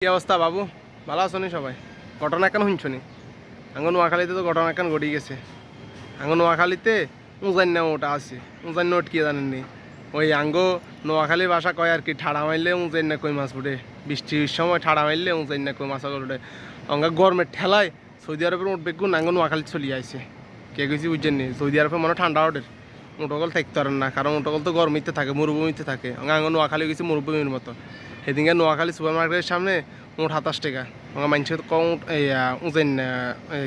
কি অবস্থা বাবু? ভালো আছো নি সবাই? ঘটনা কেন শুনছো নি? আঙ্গ নোয়াখালীতে তো ঘটনা কেন ঘটে গেছে। আঙ্গ নোয়াখালীতে উজান্য ওটা আছে। উজান্য ওট কি জানেন নি? ওই আঙ্গ নোয়াখালী ভাষা কয় আর কি, ঠাড়া মারলে উজান্য কই মাছ উঠে। বৃষ্টির সময় ঠাড়া মারলে উজান্য কই মাছ উঠে। অঙ্গা গরমের ঠেলায় সৌদি আরবের উঠবে গুণ আঙ্গ নোয়াখালী চলে আইছে। কে গেছি বুঝছেন নি? সৌদি আরবে মনে ঠান্ডা ওঠে। উঠকল থাকতে পারেন না, কারণ উঠকল তো গরমিতে থাকে, মরুভূমিতে থাকে। আঙ্গ নোয়াখালী গেছি মরুভূমির মতো। সেদিনকে নোয়াখালী সুপার মার্কেটের সামনে উঠ 27 টাকা। আমার মানুষের কম উজেন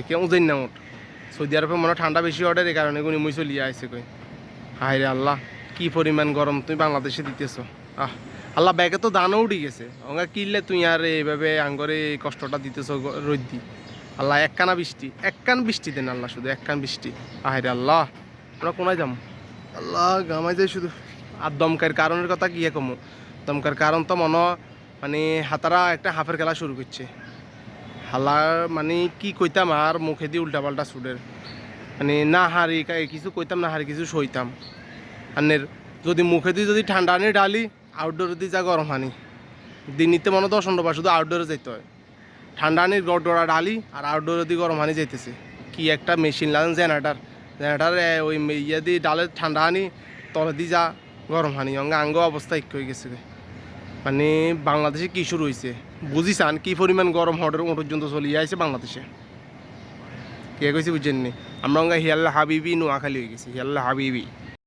কি উজেন না উঠ। সৌদি আরবে মনে ঠান্ডা বেশি অর্ডার, এই কারণে গুনি মুই চলিয়ে আইসে কই। হায় রে আল্লাহ, কি পরিমাণ গরম তুমি বাংলাদেশে দিতেছো। আল্লাহ ব্যাগে তো দানও উঠে গেছে। ওঙ্গা কিনলে তুই আর এইভাবে আঙ্গরে এই কষ্টটা দিতেছো রোদ দি। আল্লাহ এককান বৃষ্টি দেন আল্লাহ, শুধু এককান বৃষ্টি। হায় রে আল্লাহ, আমরা কোনায় যাম? আল্লাহ গামাই যায় শুধু। আর দমকার কারণের কথা কি কমো? দমকার কারণ তো মানে হাতারা একটা হাফের খেলা শুরু করছে। হালা মানে কি কইতাম, আর মুখে দিয়ে উল্টাপাল্টা সুডের মানে না হারি কিছু কইতাম, না হারি কিছু সইতাম। আনের যদি মুখে দিয়ে যদি ঠান্ডা আনি ডালি, আউটডোরে দিয়ে যা গরম আনি। দিনিতে মনে 10 শুধু আউটডোরে যেতে হয়। ঠান্ডা আনি গড়ডোরা ডালি, আর আউটডোরে দিয়ে গরম আনি যাইতেছে। কি একটা মেশিন লাগেন, জেনারেটার ওই ইয়ে দিয়ে ডালে ঠান্ডা আনি, তলে দিয়ে যা গরম আনি। আঙ্গ অবস্থা এক হয়ে গেছে। মানে বাংলাদেশে কি শুরু হয়েছে বুঝিসান? কি পরিমাণ গরম হটের পর্যন্ত চলিয়ে আসছে বাংলাদেশে। কে কইছি বুঝছেন নি? আমরা হিয়াল্লা হাবিবি নোয়াখালী হয়ে গেছি, হিয়াল্লা হাবিবি।